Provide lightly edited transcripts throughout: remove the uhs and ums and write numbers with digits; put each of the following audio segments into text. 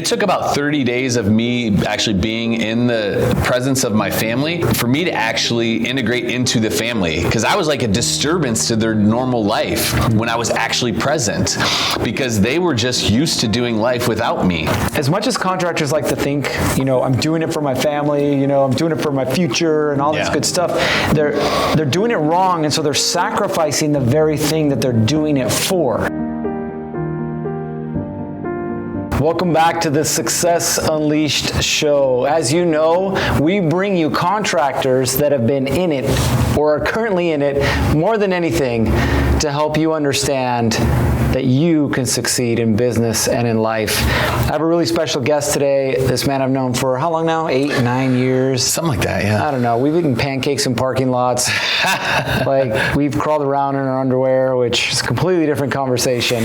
it took about 30 days of me actually being in the presence of my family for me to actually integrate into the family, because I was like a disturbance to their normal life when I was actually present, because they were just used to doing life without me. As much as contractors like to think, I'm doing it for my family, I'm doing it for my future and all this good stuff, they're doing it wrong, and so they're sacrificing the very thing that they're doing it for. Welcome back to the Success Unleashed show. As you know, we bring you contractors that have been in it or are currently in it more than anything to help you understand that you can succeed in business and in life. I have a really special guest today. This man I've known for how long now? 8, 9 years? Something like that, yeah. I don't know. We've eaten pancakes in parking lots. Like, we've crawled around in our underwear, which is a completely different conversation.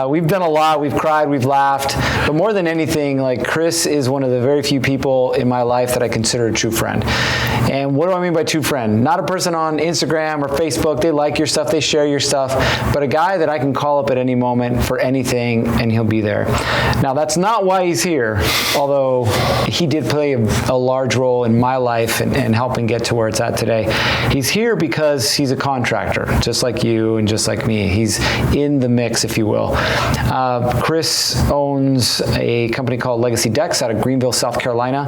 We've done a lot. We've cried. We've laughed. But more than anything, like, Chris is one of the very few people in my life that I consider a true friend. And what do I mean by true friend? Not a person on Instagram or Facebook. They like your stuff. They share your stuff. But a guy that I can call up at any moment for anything, and he'll be there. Now, that's not why he's here, although he did play a large role in my life and helping get to where it's at today. He's here because he's a contractor, just like you and just like me. He's in the mix, if you will. Chris owns a company called Legacy Decks out of Greenville, South Carolina.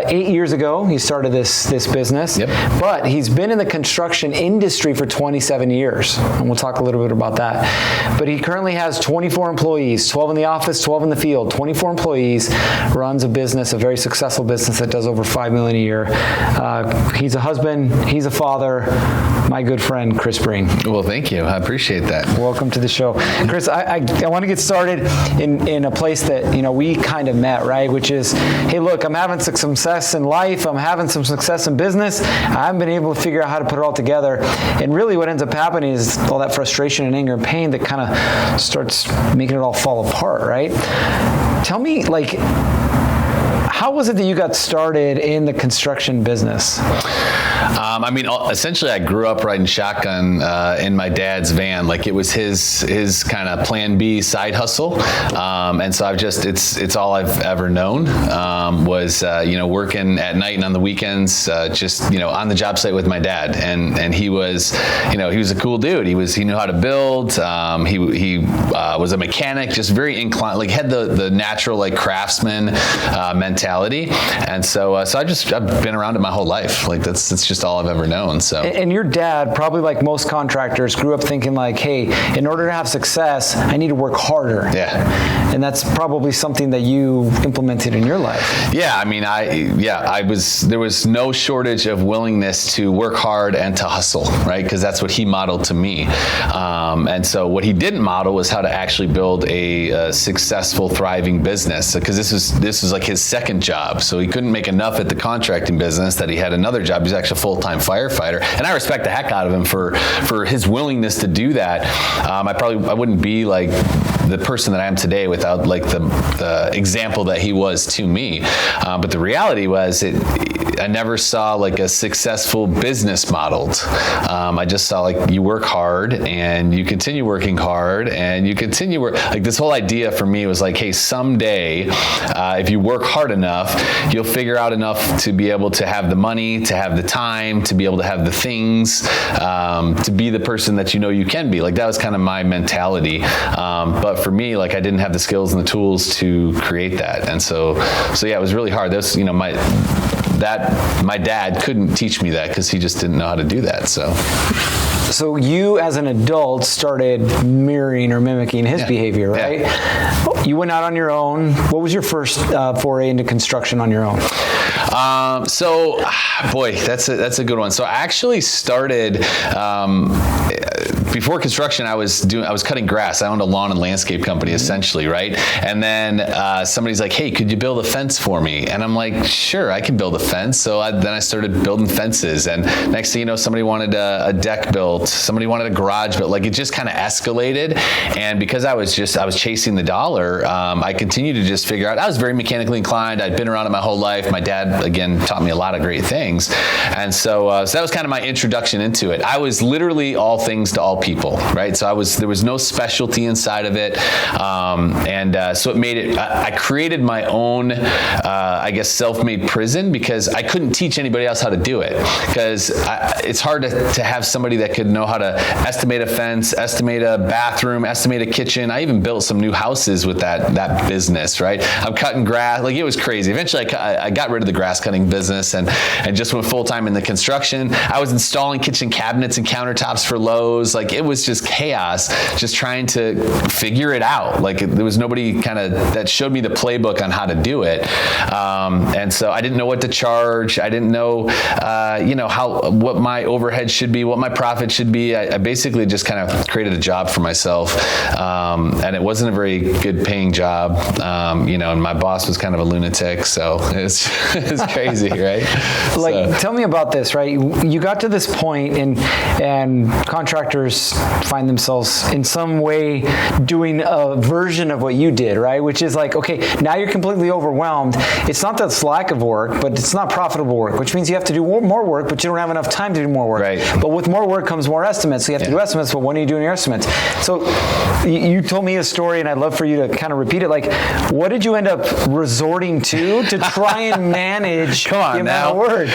8 years ago, he started this business, but he's been in the construction industry for 27 years, and we'll talk a little bit about that. But he currently has 24 employees, 12 in the office, 12 in the field, 24 employees, runs a business, a very successful business that does over $5 million a year. He's a husband, he's a father, my good friend, Chris Breen. Well, thank you. I appreciate that. Welcome to the show. Chris, I want to get started in a place that, we kind of met, right? Which is, hey, look, I'm having some success in life. I'm having some success in business. I haven't been able to figure out how to put it all together. And really what ends up happening is all that frustration and anger and pain that kind of starts making it all fall apart, right? Tell me, how was it that you got started in the construction business? Essentially, I grew up riding shotgun in my dad's van. Like, it was his kind of plan B side hustle. And so it's all I've ever known, was working at night and on the weekends, on the job site with my dad. And he was, he was a cool dude. He knew how to build. He was a mechanic, just very inclined, like had the natural craftsman mentality. And so I've been around it my whole life. Like, that's just all I've ever known. So. And your dad, probably like most contractors, grew up thinking hey, in order to have success, I need to work harder. Yeah. And that's probably something that you implemented in your life. Yeah, there was no shortage of willingness to work hard and to hustle, right? Because that's what he modeled to me. And so what he didn't model was how to actually build a successful, thriving business. Because this was like his second job. So he couldn't make enough at the contracting business that he had another job. He's actually a full-time firefighter. And I respect the heck out of him for his willingness to do that. I wouldn't be like the person that I am today without the example that he was to me. But the reality was I never saw a successful business modeled. I just saw you work hard and you continue working hard and you continue work. This whole idea for me was hey, someday if you work hard enough, you'll figure out enough to be able to have the money, to have the time, to be able to have the things, to be the person that you can be. That was kind of my mentality. But for me, I didn't have the skills and the tools to create that. And so yeah, it was really hard. That was, my dad couldn't teach me that because he just didn't know how to do that. So you, as an adult, started mirroring or mimicking his behavior, right? Yeah. You went out on your own. What was your first foray into construction on your own? That's a good one. So I actually started before construction. I was cutting grass. I owned a lawn and landscape company, essentially, right? And then somebody's like, "Hey, could you build a fence for me?" And I'm like, "Sure, I can build a fence." So then I started building fences, and next thing you know, somebody wanted a deck built, somebody wanted a garage built. It just kind of escalated. And because I was chasing the dollar, I continued to just figure out. I was very mechanically inclined. I'd been around it my whole life. My dad, again, taught me a lot of great things, and so that was kind of my introduction into it. I was literally all things to all people. people, right? So there was no specialty inside of it. So it made it, I created my own, I guess, self-made prison because I couldn't teach anybody else how to do it. Because it's hard to have somebody that could know how to estimate a fence, estimate a bathroom, estimate a kitchen. I even built some new houses with that business, right? I'm cutting grass, like it was crazy. Eventually I got rid of the grass cutting business and just went full-time in the construction. I was installing kitchen cabinets and countertops for Lowe's. Like it was just chaos, just trying to figure it out. Like there was nobody kind of that showed me the playbook on how to do it. And so I didn't know what to charge. I didn't know, what my overhead should be, what my profit should be. I basically just kind of created a job for myself. And it wasn't a very good paying job, and my boss was kind of a lunatic. So it's crazy, right? Tell me about this, right? You got to this point and contractors find themselves in some way doing a version of what you did, right? Which is like, okay, now you're completely overwhelmed. It's not that it's lack of work, but it's not profitable work, which means you have to do more work, but you don't have enough time to do more work. Right. But with more work comes more estimates. So you have to do estimates, but when are you doing your estimates? So you told me a story, and I'd love for you to kind of repeat it. Like, what did you end up resorting to try and manage the amount of work?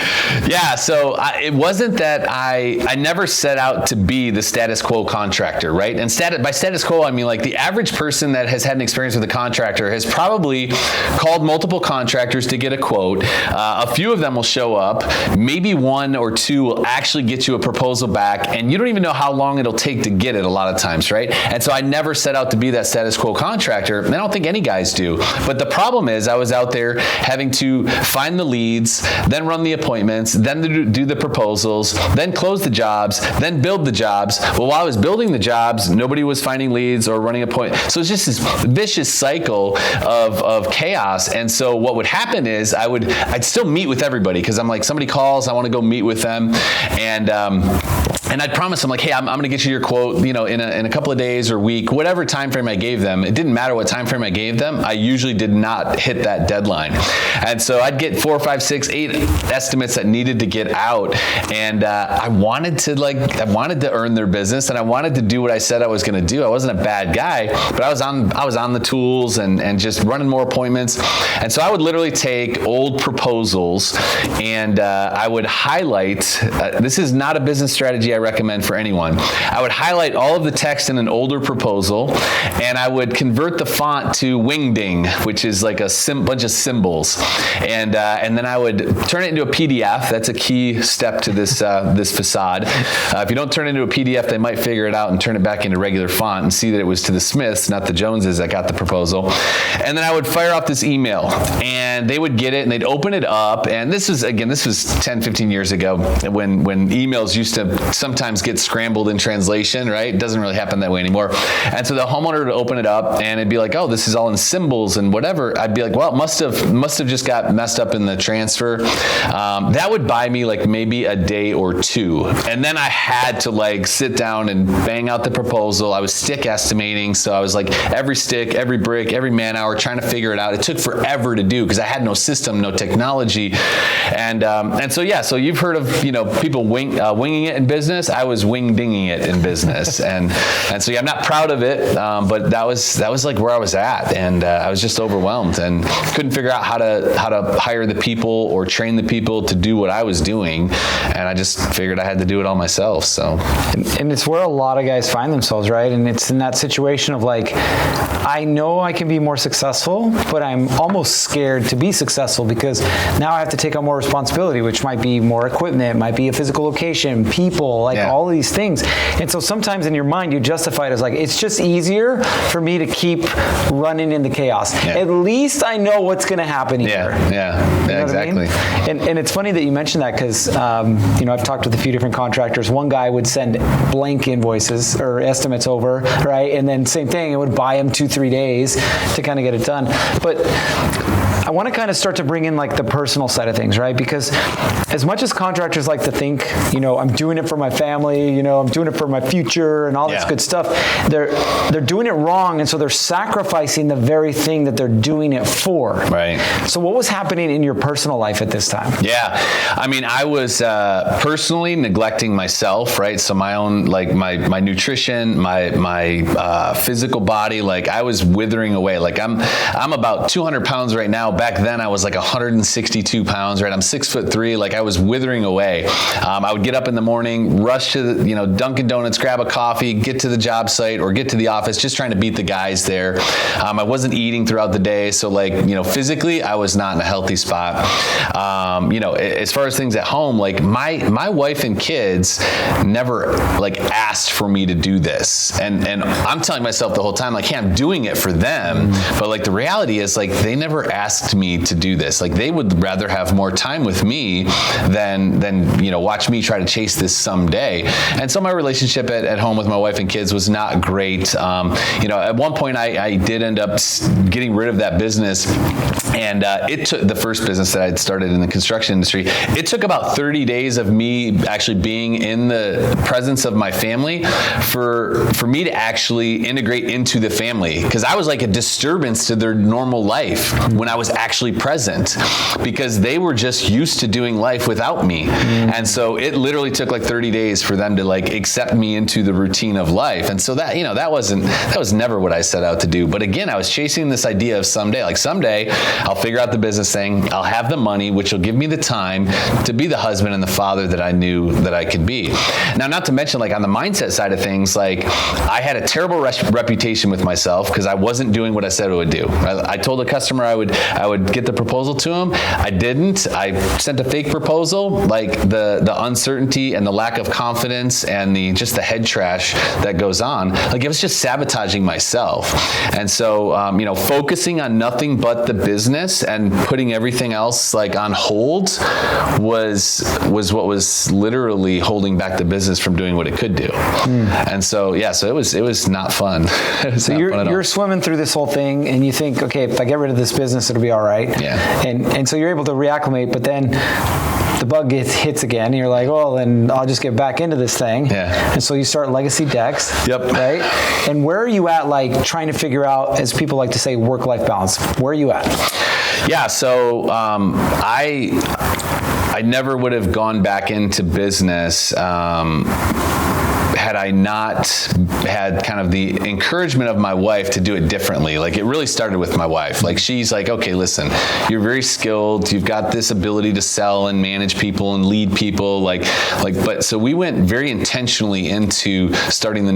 Yeah, so it wasn't that I never set out to be the status quo contractor, right? And by status quo, I mean like the average person that has had an experience with a contractor has probably called multiple contractors to get a quote. A few of them will show up. Maybe one or two will actually get you a proposal back, and you don't even know how long it'll take to get it a lot of times, right? And so I never set out to be that status quo contractor, and I don't think any guys do. But the problem is I was out there having to find the leads, then run the appointments, then do the proposals, then close the jobs, then build the jobs. Well, while I was building the jobs, nobody was finding leads or running appointments. So it's just this vicious cycle of chaos. And so what would happen is I'd still meet with everybody because I'm like, somebody calls, I want to go meet with them. And I'd promise them like, hey, I'm going to get you your quote, in a couple of days or week, whatever time frame I gave them. It didn't matter what time frame I gave them. I usually did not hit that deadline. And so I'd get 4, 5, 6, 8 estimates that needed to get out. And I wanted to earn their business, and I wanted to do what I said I was going to do. I wasn't a bad guy, but I was on the tools and just running more appointments. And so I would literally take old proposals and I would highlight, this is not a business strategy I recommend for anyone. I would highlight all of the text in an older proposal, and I would convert the font to Wingding, which is like a bunch of symbols, and then I would turn it into a PDF. That's a key step to this facade. If you don't turn it into a PDF, they might figure it out and turn it back into regular font and see that it was to the Smiths, not the Joneses, that got the proposal. And then I would fire off this email, and they would get it, and they'd open it up. And this was 10, 15 years ago when emails used to sometimes get scrambled in translation, right? It doesn't really happen that way anymore. And so the homeowner would open it up, and it'd be like, oh, this is all in symbols and whatever. I'd be like, well, it must have just got messed up in the transfer. That would buy me like maybe a day or two. And then I had to like sit down and bang out the proposal. I was stick estimating. So I was like every stick, every brick, every man hour trying to figure it out. It took forever to do because I had no system, no technology. And so you've heard of, people winging it in business. I was wing-dinging it in business. and so I'm not proud of it, but that was like where I was at. And I was just overwhelmed and couldn't figure out how to hire the people or train the people to do what I was doing. And I just figured I had to do it all myself. So, and it's where a lot of guys find themselves, right? And it's in that situation of like, I know I can be more successful, but I'm almost scared to be successful because now I have to take on more responsibility, which might be more equipment, might be a physical location, people, all of these things. And so sometimes in your mind, you justify it as like, it's just easier for me to keep running in the chaos. Yeah. At least I know what's going to happen here. Yeah, exactly. I mean? And it's funny that you mentioned that because, I've talked with a few different contractors. One guy would send blank invoices or estimates over, right? And then same thing, it would buy him 2-3 days to kind of get it done. But I want to kind of start to bring in like the personal side of things, right? Because as much as contractors like to think, I'm doing it for my family, I'm doing it for my future and all this good stuff, they're doing it wrong, and so they're sacrificing the very thing that they're doing it for. Right. So what was happening in your personal life at this time? Yeah. I mean, I was personally neglecting myself, right? So my own, like my nutrition, my physical body, like I was withering away. Like I'm about 200 pounds right now. Back then I was like 162 pounds, right? I'm 6'3", like I was withering away. I would get up in the morning, rush to the, Dunkin' Donuts, grab a coffee, get to the job site or get to the office, just trying to beat the guys there. I wasn't eating throughout the day. So like, physically I was not in a healthy spot. As far as things at home, like my wife and kids never like asked for me to do this. And I'm telling myself the whole time, like, hey, I'm doing it for them. But like the reality is like, they never asked me to do this. Like they would rather have more time with me than watch me try to chase this someday. And so my relationship at home with my wife and kids was not great. At one point I did end up getting rid of that business. And it took the first business that I'd started in the construction industry. It took about 30 days of me actually being in the presence of my family for me to actually integrate into the family, because I was like a disturbance to their normal life when I was actually present, because they were just used to doing life without me. And so it literally took like 30 days for them to like accept me into the routine of life. And so that was never what I set out to do. But again, I was chasing this idea of someday I'll figure out the business thing. I'll have the money, which will give me the time to be the husband and the father that I knew that I could be. Now, not to mention, like on the mindset side of things, like I had a terrible reputation with myself because I wasn't doing what I said I would do. I told a customer I would get the proposal to him. I didn't. I sent a fake proposal. Like the uncertainty and the lack of confidence and just the head trash that goes on. Like it was just sabotaging myself. And so, focusing on nothing but the business and putting everything else like on hold was what was literally holding back the business from doing what it could do. And so it was not fun. So you're swimming through this whole thing and you think, okay, if I get rid of this business, it'll be all right. Yeah. And so you're able to reacclimate, but then the bug hits again and you're like, well, then I'll just get back into this thing. Yeah. And so you start Legacy Decks. Yep. Right? And where are you at, like trying to figure out, as people like to say, work-life balance? Where are you at? Yeah, so I never would have gone back into business had I not had kind of the encouragement of my wife to do it differently. Like it really started with my wife. Like she's like, okay, listen, you're very skilled. You've got this ability to sell and manage people and lead people. But so we went very intentionally into starting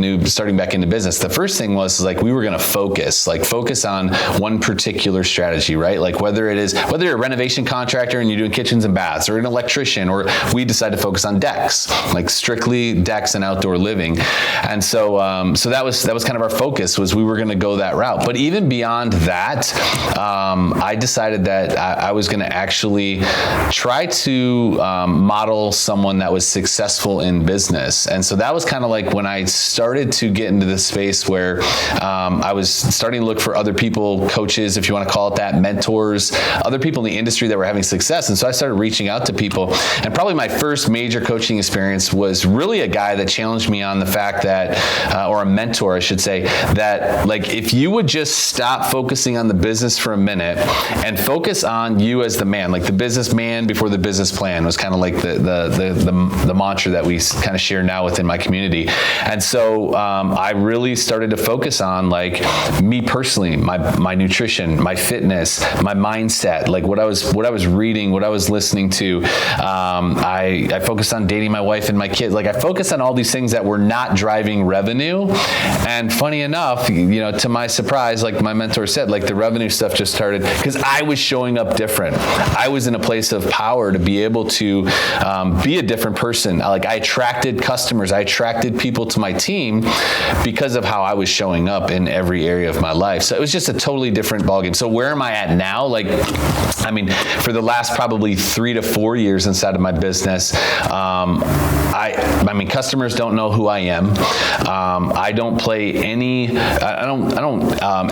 back into business. The first thing was like, we were going to focus on one particular strategy, right? Like whether you're a renovation contractor and you're doing kitchens and baths, or an electrician, or we decided to focus on decks, like strictly decks and outdoor living. And so that was kind of our focus, was we were going to go that route. But even beyond that, I decided that I was going to actually try to model someone that was successful in business. And so that was kind of like when I started to get into this space where I was starting to look for other people, coaches, if you want to call it that, mentors, other people in the industry that were having success. And so I started reaching out to people. And probably my first major coaching experience was really a guy that challenged me on the fact that, or a mentor, I should say, that like if you would just stop focusing on the business for a minute and focus on you as the man, like the businessman before the business plan was kind of like the mantra that we kind of share now within my community. And so I really started to focus on like me personally, my nutrition, my fitness, my mindset, like what I was reading, what I was listening to. I focused on dating my wife and my kids. Like I focused on all these things that were not driving revenue. And funny enough, to my surprise, like my mentor said, like the revenue stuff just started because I was showing up different. I was in a place of power to be able to be a different person. Like I attracted customers, I attracted people to my team because of how I was showing up in every area of my life. So it was just a totally different ballgame. So where am I at now? Like, I mean, for the last probably 3 to 4 years inside of my business, I mean, customers don't know who I am. I don't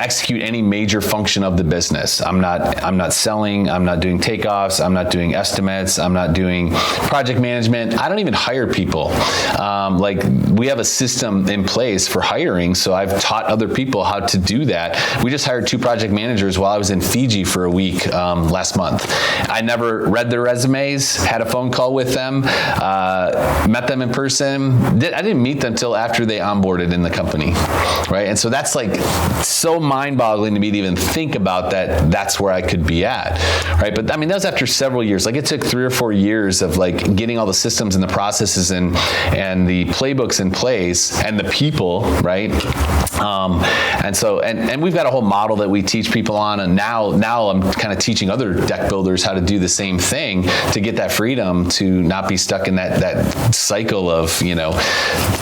execute any major function of the business. I'm not selling. I'm not doing takeoffs. I'm not doing estimates. I'm not doing project management. I don't even hire people. Like we have a system in place for hiring, so I've taught other people how to do that. We just hired 2 project managers while I was in Fiji for a week last month. I never read their resumes, had a phone call with them, met them in person. I didn't meet them until after they onboarded in the company, right? And so that's like so mind-boggling to me to even think about that. That's where I could be at, right? But I mean, that was after several years. Like it took 3 or 4 years of like getting all the systems and the processes and the playbooks in place and the people, right? And we've got a whole model that we teach people on, and now I'm kind of teaching other deck builders how to do the same thing to get that freedom to not be stuck in that cycle of, you know,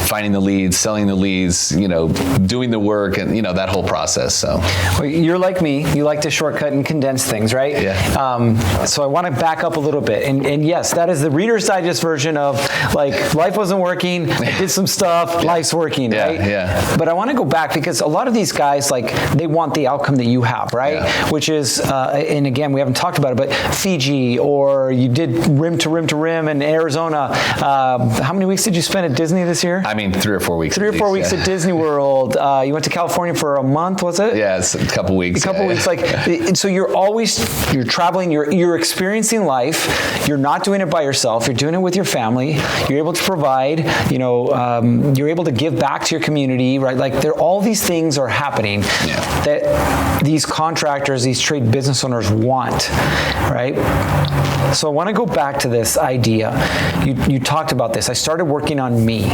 finding the leads, selling the leads, you know, doing the work, and, you know, that whole process. So well, you're like me. You like to shortcut and condense things, right? Yeah. So I want to back up a little bit. And yes, that is the Reader's Digest version of like life wasn't working, I did some stuff, life's working, right? Yeah. But I want to go back because a lot of these guys, like, they want the outcome that you have, right? Yeah. Which is, and again, we haven't talked about it, but Fiji, or you did rim to rim to rim in Arizona. How many weeks did you spend at Disney this year? I mean, 3 or 4 weeks. 3 or 4 weeks at Disney World. You went to California for a month, was it? Yeah, it's a couple weeks. A couple weeks. Like, so you're traveling, you're experiencing life. You're not doing it by yourself. You're doing it with your family. You're able to provide, you know, you're able to give back to your community, right? Like, all these things are happening that these contractors, these trade business owners want, right? So I want to go back to this idea. You talked about this. I started working on me.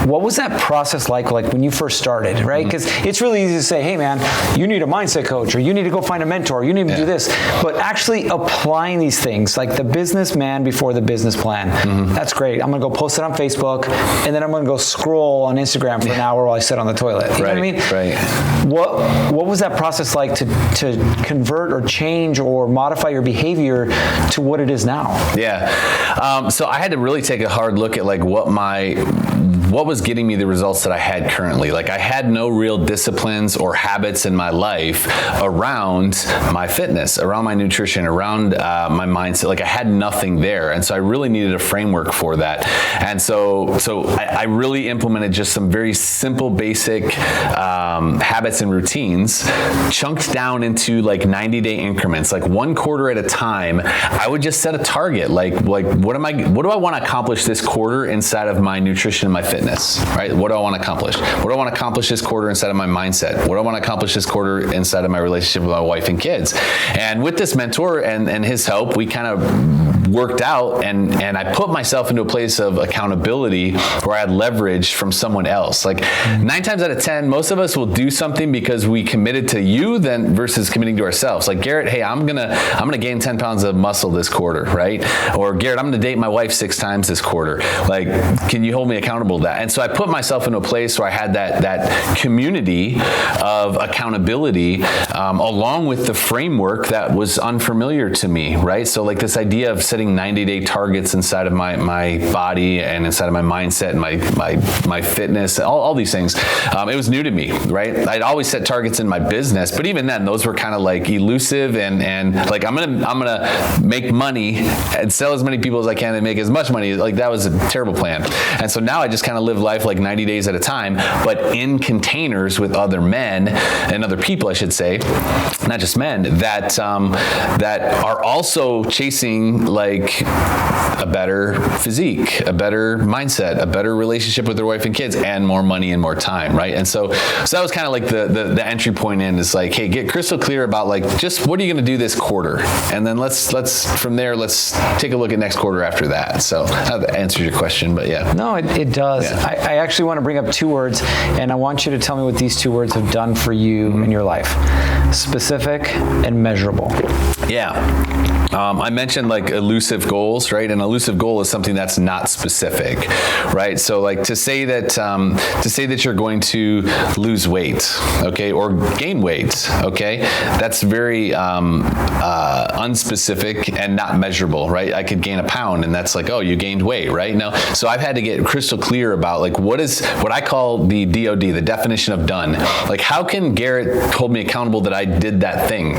What was that process like when you first started, right? Because it's really easy to say, hey man, you need a mindset coach, or you need to go find a mentor, you need to do this. But actually applying these things, like the businessman before the business plan, that's great. I'm going to go post it on Facebook, and then I'm going to go scroll on Instagram for an hour while I sit on the toilet. You know what I mean? Right. What was that process like to convert or change or modify your behavior to what it is now? Yeah. So I had to really take a hard look at like what was getting me the results that I had currently. Like I had no real disciplines or habits in my life around my fitness, around my nutrition, around my mindset. Like I had nothing there. And so I really needed a framework for that. And so I really implemented just some very simple, basic habits and routines, chunked down into like 90-day increments, like 1 quarter at a time. I would just set a target. Like what do I want to accomplish this quarter inside of my nutrition and my fitness, right? What do I want to accomplish? What do I want to accomplish this quarter inside of my mindset? What do I want to accomplish this quarter inside of my relationship with my wife and kids? And with this mentor and his help, we kind of worked out, and I put myself into a place of accountability where I had leverage from someone else. Like 9 times out of 10, most of us will do something because we committed to you then versus committing to ourselves. Like Gerrit, hey, I'm gonna gain 10 pounds of muscle this quarter, right? Or Gerrit, I'm gonna date my wife 6 times this quarter. Like, can you hold me accountable to that? And so I put myself into a place where I had that community of accountability along with the framework that was unfamiliar to me, right? So like this idea of setting 90-day targets inside of my body and inside of my mindset and my fitness, all these things. It was new to me, right? I'd always set targets in my business, but even then, those were kind of like elusive and like I'm gonna make money and sell as many people as I can and make as much money. Like that was a terrible plan. And so now I just kind of live life like 90 days at a time, but in containers with other men and other people, I should say, not just men, that are also chasing like a better physique, a better mindset, a better relationship with their wife and kids, and more money and more time, right? And so that was kind of like the entry point in is like, hey, get crystal clear about like just what are you going to do this quarter, and then let's from there let's take a look at next quarter after that. So that answers your question, but yeah. No, it does. Yeah. I actually want to bring up 2 words, and I want you to tell me what these 2 words have done for you in your life: specific and measurable. Yeah. I mentioned like elusive goals, right? An elusive goal is something that's not specific, right? So like to say that you're going to lose weight, okay, or gain weight, okay, that's very unspecific and not measurable, right? I could gain a pound, and that's like, oh, you gained weight, right? No, so I've had to get crystal clear about like what I call the DOD, the definition of done. Like, how can Gerrit hold me accountable that I did that thing?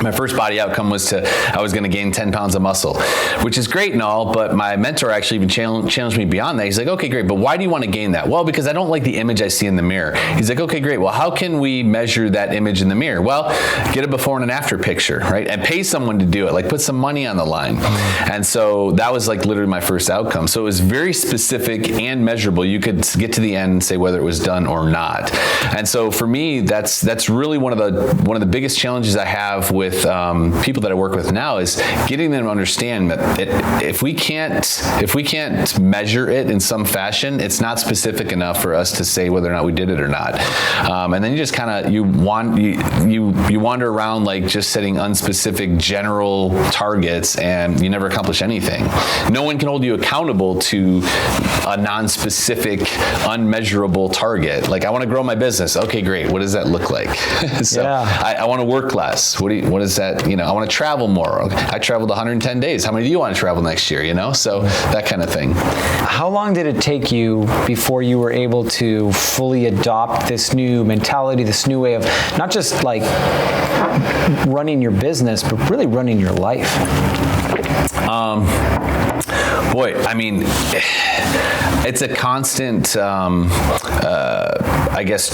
My first body outcome was I was going to gain 10 pounds of muscle, which is great and all, but my mentor actually even challenged me beyond that. He's like, okay, great, but why do you want to gain that? Well, because I don't like the image I see in the mirror. He's like, okay, great, well, how can we measure that image in the mirror? Well, get a before and an after picture, right? And pay someone to do it, like put some money on the line. And so that was like literally my first outcome. So it was very specific and measurable. You could get to the end and say whether it was done or not. And so for me, that's really one of the biggest challenges I have with people that I work with now is getting them to understand that if we can't measure it in some fashion, it's not specific enough for us to say whether or not we did it or not. And then you just kind of you wander around like just setting unspecific general targets, and you never accomplish anything. No one can hold you accountable to a non-specific, unmeasurable target. Like, I want to grow my business. Okay, great. What does that look like? So yeah. I want to work less. What is that? I want to travel more. I traveled 110 days. How many do you want to travel next year? So that kind of thing. How long did it take you before you were able to fully adopt this new mentality, this new way of not just like running your business, but really running your life? Boy, I mean, it's a constant,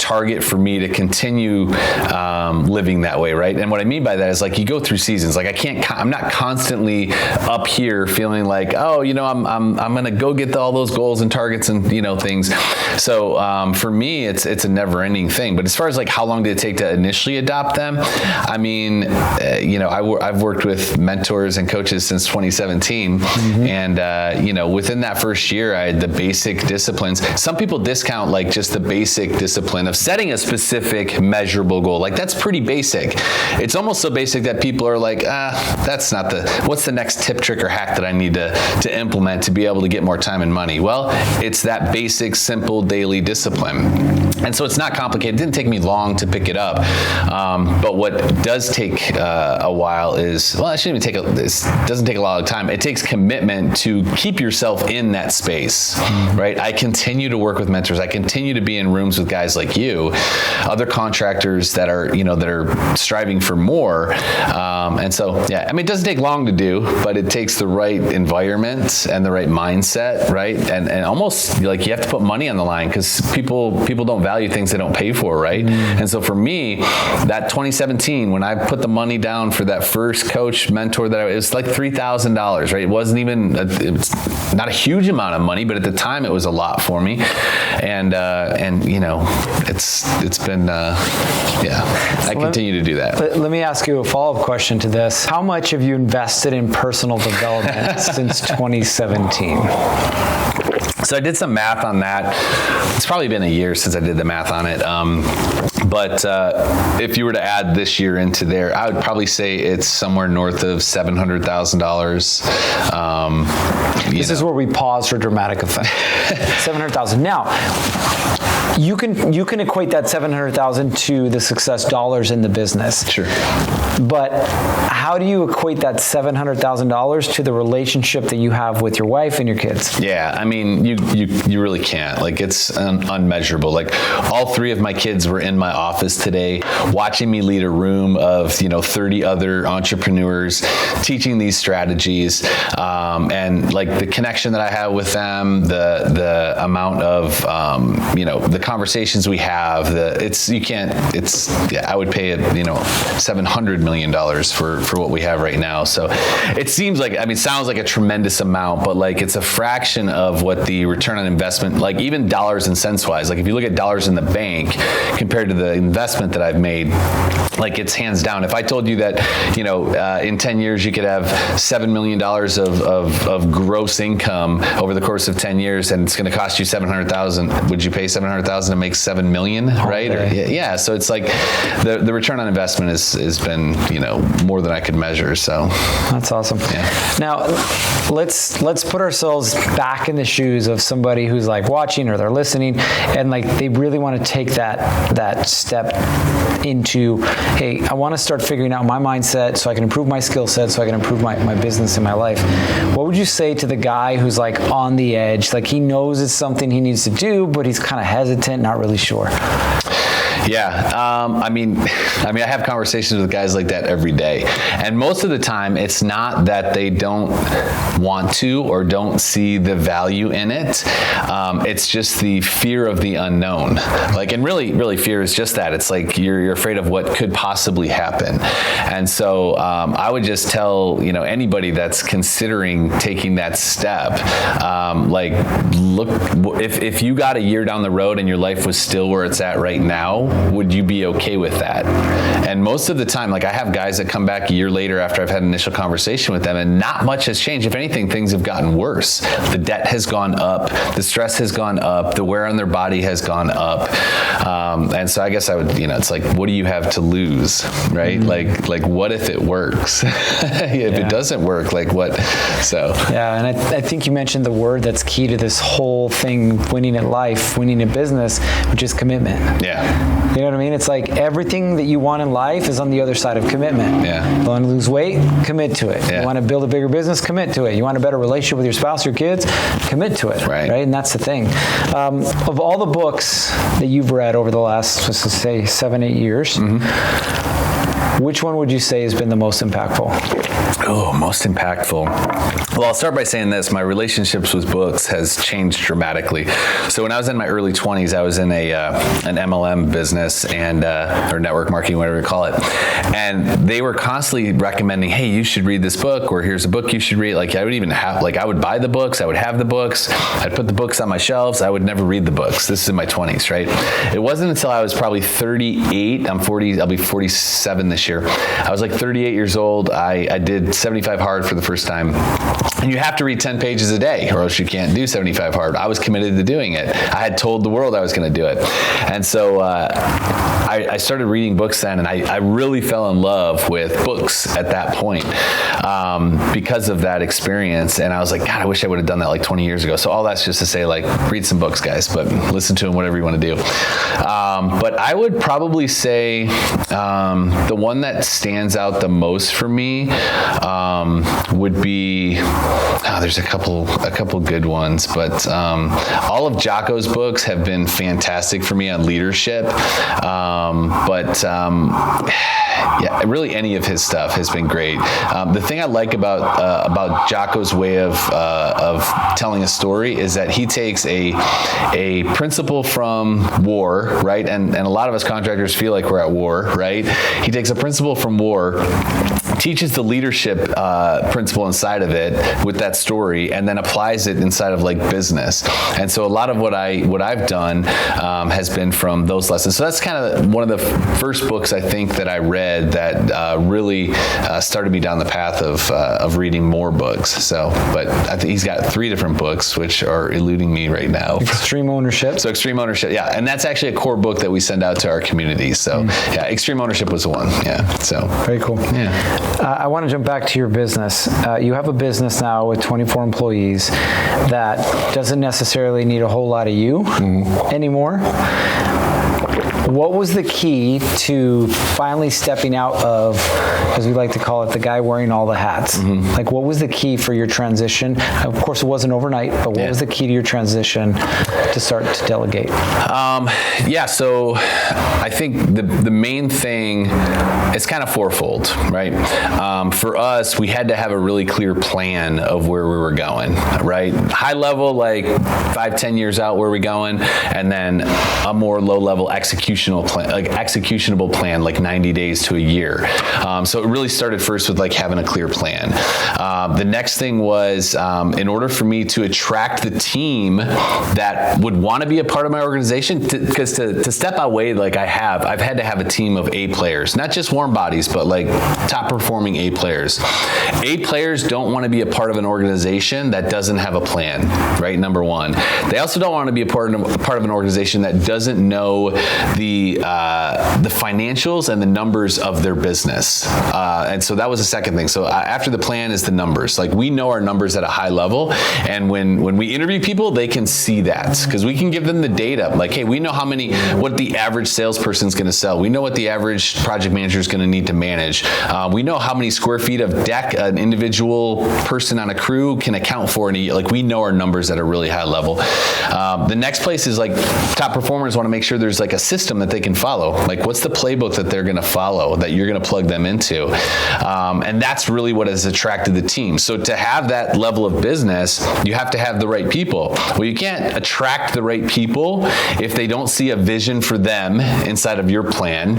target for me to continue living that way, right? And what I mean by that is like you go through seasons. Like I'm not constantly up here feeling like, oh, I'm gonna go get all those goals and targets and things. So for me, it's a never-ending thing. But as far as like how long did it take to initially adopt them, I mean, I've worked with mentors and coaches since 2017, and within that first year, I had the basic disciplines. Some people discount like just the basic discipline of setting a specific measurable goal. Like that's pretty basic. It's almost so basic that people are like, that's not what's the next tip, trick, or hack that I need to implement to be able to get more time and money? Well, it's that basic, simple daily discipline. And so it's not complicated. It didn't take me long to pick it up. But what does take a while is, well, it doesn't take a lot of time. It takes commitment to keep yourself in that space, right? I continue to work with mentors. I continue to be in rooms with guys like you, other contractors that are striving for more. And so, yeah, I mean, it doesn't take long to do, but it takes the right environment and the right mindset, right? And almost like you have to put money on the line because people don't value things they don't pay for, right? And so for me, that 2017, when I put the money down for that first coach mentor it was like $3,000, right? It wasn't even, it's not a huge amount of money, but at the time it was a lot for me. And it's been, I continue to do that. Let me ask you a follow-up question to this. How much have you invested in personal development since 2017? So I did some math on that. It's probably been a year since I did the math on it. But if you were to add this year into there, I would probably say it's somewhere north of $700,000. This is where we pause for dramatic effect. $700,000. Now, you can equate that $700,000 to the success dollars in the business. Sure. But how do you equate that $700,000 to the relationship that you have with your wife and your kids? Yeah, I mean, you really can't. Like, it's unmeasurable. Like, all three of my kids were in my office today, watching me lead a room of 30 other entrepreneurs, teaching these strategies, and like the connection that I have with them, the amount of the conversations we have. I would pay $700 million for what we have right now. So it seems like, sounds like a tremendous amount, but like it's a fraction of what the return on investment, like even dollars and cents wise, like if you look at dollars in the bank compared to the investment that I've made, like it's hands down. If I told you that, in 10 years you could have $7 million of gross income over the course of 10 years and it's going to cost you $700,000, would you pay $700,000 to make $7 million, right? Okay. Yeah. So it's like the return on investment has been, more than I I could measure. So that's awesome. Yeah. Now, let's put ourselves back in the shoes of somebody who's like watching or they're listening, and like they really want to take that step into, hey, I want to start figuring out my mindset so I can improve my skill set, so I can improve my business and my life. What would you say to the guy who's like on the edge, like he knows it's something he needs to do, but he's kind of hesitant, not really sure? Yeah, I mean, I have conversations with guys like that every day, and most of the time, it's not that they don't want to or don't see the value in it. It's just the fear of the unknown. Like, and really, fear is just that. It's like you're afraid of what could possibly happen, and so I would just tell anybody that's considering taking that step, like, look, if you got a year down the road and your life was still where it's at right now, would you be okay with that? And most of the time, like I have guys that come back a year later after I've had an initial conversation with them and not much has changed. If anything, things have gotten worse. The debt has gone up, the stress has gone up, the wear on their body has gone up. And so I guess I would, it's like, what do you have to lose, right? Mm-hmm. Like what if it works? If it doesn't work, like what? So. Yeah, and I think you mentioned the word that's key to this whole thing, winning at life, winning in business, which is commitment. Yeah. You know what I mean? It's like everything that you want in life is on the other side of commitment. Yeah. You want to lose weight? Commit to it. Yeah. You want to build a bigger business? Commit to it. You want a better relationship with your spouse, your kids? Commit to it. Right? And that's the thing. Of all the books that you've read over the last, let's just say, 7-8 years, which one would you say has been the most impactful? Oh, most impactful. Well, I'll start by saying this. My relationships with books has changed dramatically. So when I was in my early 20s, I was in an MLM business and or network marketing, whatever you call it. And they were constantly recommending, hey, you should read this book, or here's a book you should read. Like I would even have, like I would buy the books, I would have the books, I'd put the books on my shelves, I would never read the books. This is in my 20s, right? It wasn't until I was probably 38, I'm 40, I'll be 47 this year. I was like 38 years old. I did 75 hard for the first time. And you have to read 10 pages a day or else you can't do 75 hard. I was committed to doing it. I had told the world I was going to do it. And so I started reading books then, and I really fell in love with books at that point because of that experience. And I was like, God, I wish I would have done that like 20 years ago. So all that's just to say, like, read some books, guys, but listen to them, whatever you want to do. But I would probably say the one that stands out the most for me would be, there's a couple good ones, but all of Jocko's books have been fantastic for me on leadership. Yeah, really any of his stuff has been great. The thing I like about Jocko's way of telling a story is that he takes a principle from war, right? And a lot of us contractors feel like we're at war, right? He takes a principle from war, teaches the leadership principle inside of it with that story, and then applies it inside of like business. And so a lot of what I've done has been from those lessons. So that's kind of one of the first books I think that I read that really started me down the path of reading more books. So, but I think he's got 3 different books which are eluding me right now. Extreme Ownership. So Extreme Ownership, yeah, and that's actually a core book that we send out to our community. So yeah, Extreme Ownership was the one. Yeah, so very cool. Yeah. I want to jump back to your business. You have a business now with 24 employees that doesn't necessarily need a whole lot of you anymore. What was the key to finally stepping out of, as we like to call it, the guy wearing all the hats? Like, what was the key for your transition? Of course, it wasn't overnight, but what was the key to your transition to start to delegate? So I think the main thing is kind of fourfold, right? For us, we had to have a really clear plan of where we were going, right? High level, like 5-10 years out, where we're going, and then a more low level executional plan, like executionable plan, like 90 days to a year. So it really started first with like having a clear plan. The next thing was, in order for me to attract the team that would want to be a part of my organization, because to step away like I've had to have a team of A players, not just warm bodies, but like top performing A players. A players don't want to be a part of an organization that doesn't have a plan, right? Number one. They also don't want to be a part of an organization that doesn't know the financials and the numbers of their business. And so that was the second thing. So after the plan is the numbers. Like, we know our numbers at a high level, and when we interview people, they can see that, because we can give them the data. Like, hey, we know what the average salesperson is going to sell. We know what the average project manager is going to need to manage. We know how many square feet of deck an individual person on a crew can account for in a year. Like, we know our numbers at a really high level. The next place is, like, top performers want to make sure there's like a system that they can follow. Like, what's the playbook that they're going to follow, that you're going to plug them into? And that's really what has attracted the team. So to have that level of business, you have to have the right people. Well, you can't attract the right people if they don't see a vision for them inside of your plan,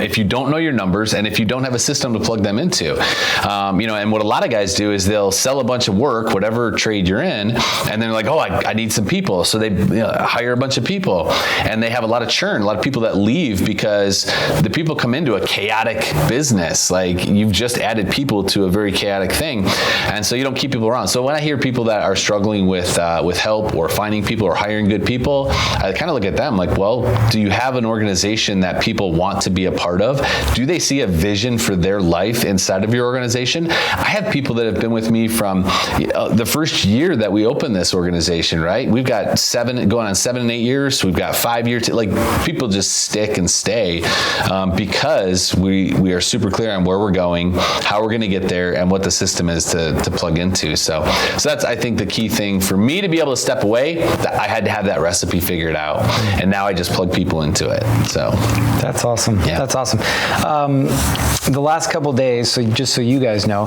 if you don't know your numbers, and if you don't have a system to plug them into. And what a lot of guys do is they'll sell a bunch of work, whatever trade you're in, and they're like, oh, I need some people. So they hire a bunch of people, and they have a lot of churn, a lot of people that leave because the people come into a chaotic business. Like, you've just added people to a very chaotic thing, and so you don't keep people around. So when I hear people that are struggling with help or finding people or hiring good people, I kind of look at them like, well, do you have an organization that people want to be a part of? Do they see a vision for their life inside of your organization? I have people that have been with me from the first year that we opened this organization, right? We've got going on 7 and 8 years. We've got 5 years. Like, people just stick and stay because we are super clear on where we're going, how we're going to get there, and what the system is to plug into. So that's, I think, the key thing for me to be able to step away. I had to have that recipe figured out, and now I just plug people into it. So that's awesome. Yeah. That's awesome. The last couple of days, so just so you guys know,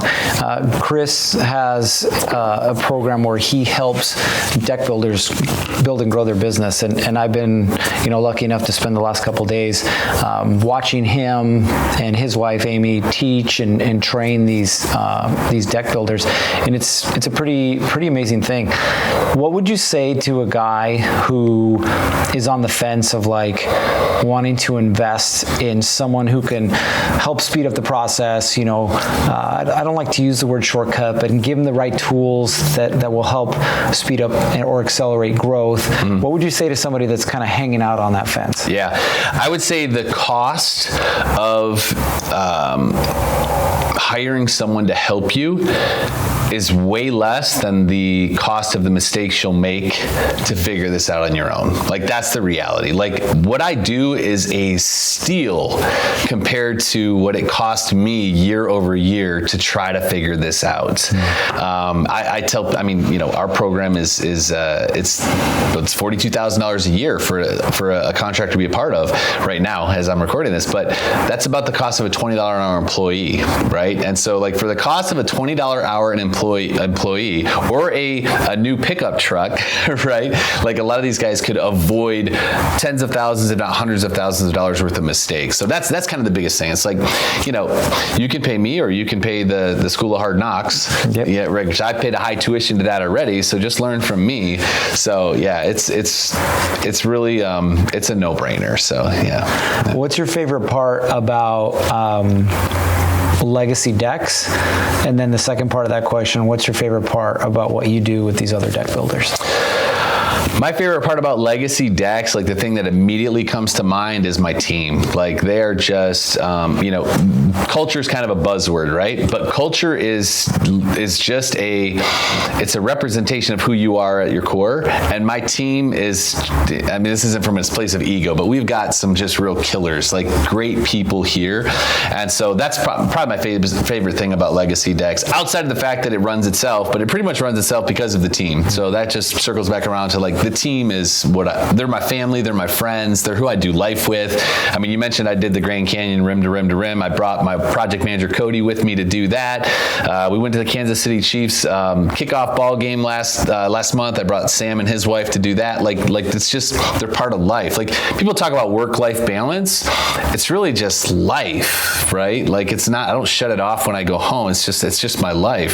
Chris has a program where he helps deck builders build and grow their business, and I've been lucky enough to spend the last couple of days watching him and his wife Amy teach and train these deck builders, and it's a pretty amazing thing. What would you say to a guy who is on the fence of like wanting to invest in someone who can help speed up the process? I don't like to use the word shortcut, but give them the right tools that will help speed up or accelerate growth. What would you say to somebody that's kind of hanging out on that fence? Yeah, I would say the cost of hiring someone to help you is way less than the cost of the mistakes you'll make to figure this out on your own. Like, that's the reality. Like, what I do is a steal compared to what it cost me year over year to try to figure this out. Our program is it's $42,000 a year for a contractor to be a part of right now as I'm recording this, but that's about the cost of a $20 an hour employee, right? And so, like, for the cost of a $20 an hour employee or a new pickup truck, right? Like, a lot of these guys could avoid tens of thousands, if not hundreds of thousands of dollars worth of mistakes. So that's kind of the biggest thing. It's like, you can pay me or you can pay the School of Hard Knocks. Yep. Yeah, right. Which I paid a high tuition to that already. So just learn from me. So yeah, it's really it's a no-brainer. So yeah. What's your favorite part about legacy decks? And then the second part of that question, what's your favorite part about what you do with these other deck builders? My favorite part about legacy decks, like the thing that immediately comes to mind, is my team. Like, they are just, culture is kind of a buzzword, right? But culture is just it's a representation of who you are at your core. And my team is, this isn't from its place of ego, but we've got some just real killers, like great people here. And so that's probably my favorite thing about legacy decks, outside of the fact that it runs itself, but it pretty much runs itself because of the team. So that just circles back around to, like, the team is they're my family, they're my friends, they're who I do life with. I mean, you mentioned I did the Grand Canyon rim to rim to rim. I brought my project manager Cody with me to do that. We went to the Kansas City Chiefs kickoff ball game last month. I brought Sam and his wife to do that. Like it's just, they're part of life. Like, people talk about work-life balance. It's really just life, right? Like, it's not, I don't shut it off when I go home. It's just my life.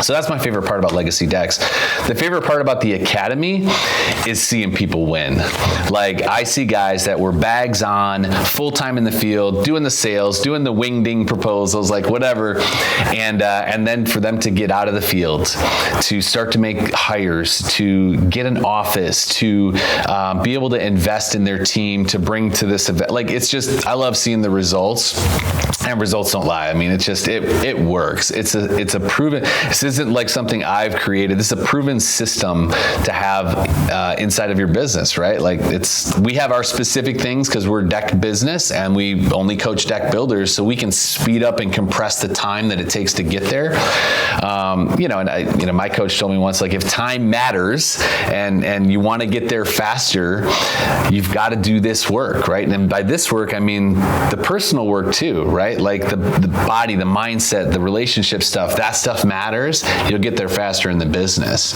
So that's my favorite part about legacy decks. The favorite part about the academy is seeing people win. Like, I see guys that were bags on, full-time in the field, doing the sales, doing the wing-ding proposals, like whatever, and then for them to get out of the field, to start to make hires, to get an office, to be able to invest in their team, to bring to this event. Like, it's just, I love seeing the results, and results don't lie. I mean, it's just, it works. It's a proven, this isn't like something I've created. This is a proven system to have inside of your business, right? Like, we have our specific things because we're deck business and we only coach deck builders, so we can speed up and compress the time that it takes to get there. My coach told me once, like, if time matters and you want to get there faster, you've got to do this work, right? And by this work, I mean the personal work too, right? Like the body, the mindset, the relationship stuff, that stuff matters. You'll get there faster in the business.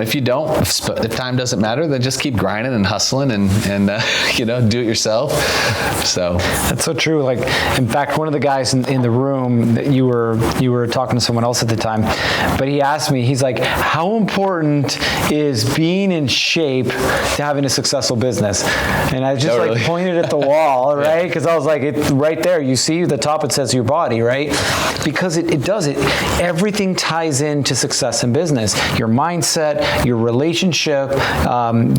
If you don't, if time doesn't matter, then just keep grinding and hustling and do it yourself. So that's so true. Like, in fact, one of the guys in the room that you were talking to someone else at the time, but he asked me, he's like, how important is being in shape to having a successful business? And I just pointed at the wall, right? Because I was like, it's right there. You see the top, it says your body, right? Because it does it. Everything ties into success in business. Your mindset, your relationship,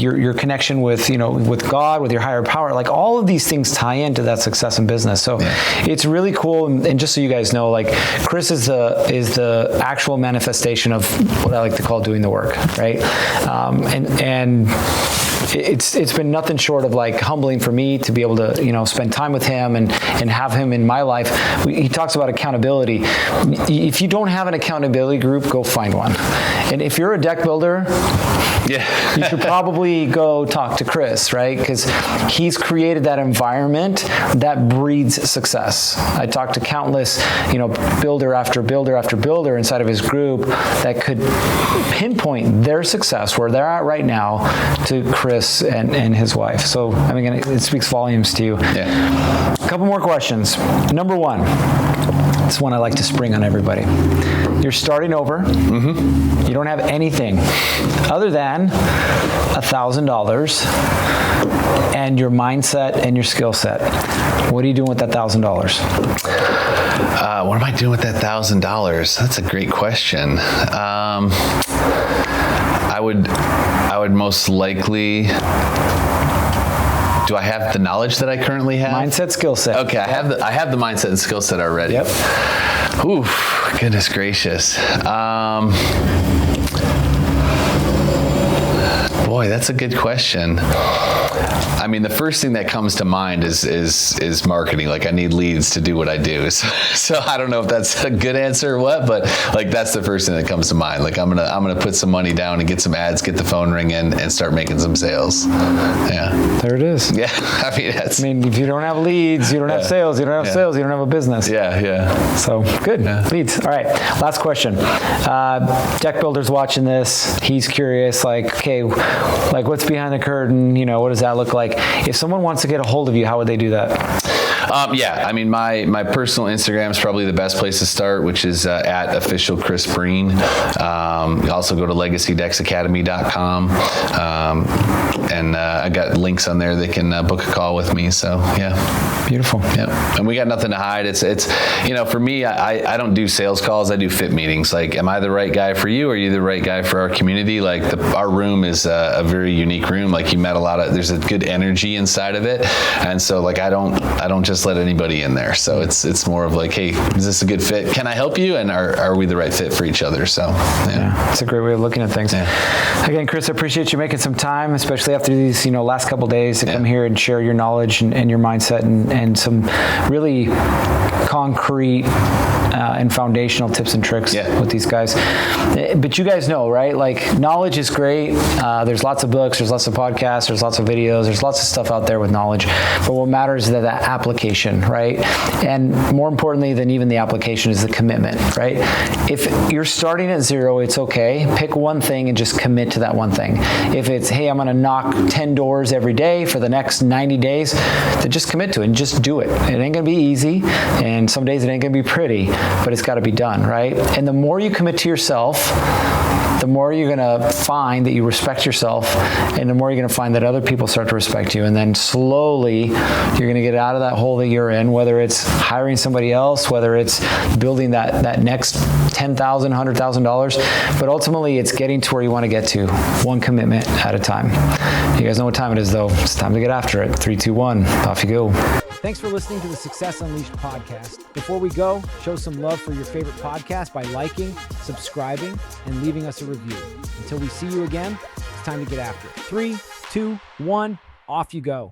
your connection with God, with your higher power, like all of these things tie into that success in business. So it's really cool. And just so you guys know, like, Chris is the actual manifestation of what I like to call doing the work, right? And it's been nothing short of like humbling for me to be able to spend time with him and have him in my life. He talks about accountability. If you don't have an accountability group, go find one. And if you're a deck builder, you should probably go talk to Chris, right? Because he's created that environment that breeds success. I talked to countless, builder after builder after builder inside of his group that could pinpoint their success, where they're at right now, to Chris and his wife. So, I mean, it speaks volumes to you. Yeah. A couple more questions. Number one, it's one I like to spring on everybody. You're starting over. Mm-hmm. You don't have anything other than $1,000 and your mindset and your skill set. What are you doing with that $1,000? What am I doing with that $1,000? That's a great question. I would most likely. Do I have the knowledge that I currently have? Mindset, skill set. Okay, I have the mindset and skill set already. Yep. Ooh, goodness gracious. Boy, that's a good question. I mean, the first thing that comes to mind is marketing. Like, I need leads to do what I do. So I don't know if that's a good answer or what, but like, that's the first thing that comes to mind. Like, I'm gonna put some money down and get some ads, get the phone ringing, and start making some sales. Yeah. There it is. Yeah. I mean, if you don't have leads, you don't have sales. You don't have sales, you don't have a business. Yeah. So good. Yeah. Leads. All right. Last question. Deck builder's watching this. He's curious. Like, okay, like, what's behind the curtain? What does that look like? If someone wants to get a hold of you, how would they do that? I mean, my personal Instagram is probably the best place to start, which is at official Chris Breen. You also go to legacydexacademy.com, and I got links on there. They can book a call with me. So yeah, beautiful. Yeah, and we got nothing to hide. It's for me, I don't do sales calls. I do fit meetings. Like, am I the right guy for you? Are you the right guy for our community? Like, our room is a very unique room. Like, you met there's a good energy inside of it, and so like I don't just let anybody in there. So it's more of like, hey, is this a good fit? Can I help you? And are we the right fit for each other? So yeah, it's a great way of looking at things. Yeah. Again, Chris, I appreciate you making some time, especially after these last couple of days, to come here and share your knowledge and your mindset and some really concrete and foundational tips and tricks with these guys. But you guys know, right? Like, knowledge is great. There's lots of books, there's lots of podcasts, there's lots of videos, there's lots of stuff out there with knowledge. But what matters is that application, right? And more importantly than even the application is the commitment, right? If you're starting at zero, it's okay. Pick one thing and just commit to that one thing. If it's, hey, I'm going to knock 10 doors every day for the next 90 days, then just commit to it and just do it. It ain't going to be easy, and some days it ain't going to be pretty, but it's got to be done, right? And the more you commit to yourself, the more you're going to find that you respect yourself, and the more you're going to find that other people start to respect you. And then slowly you're going to get out of that hole that you're in, whether it's hiring somebody else, whether it's building that next $10,000, $100,000, but ultimately it's getting to where you want to get to, one commitment at a time. You guys know what time it is, though. It's time to get after it. 3, 2, 1, off you go. Thanks for listening to the Success Unleashed podcast. Before we go, show some love for your favorite podcast by liking, subscribing, and leaving us a review. Until we see you again, it's time to get after it. 3, 2, 1, off you go.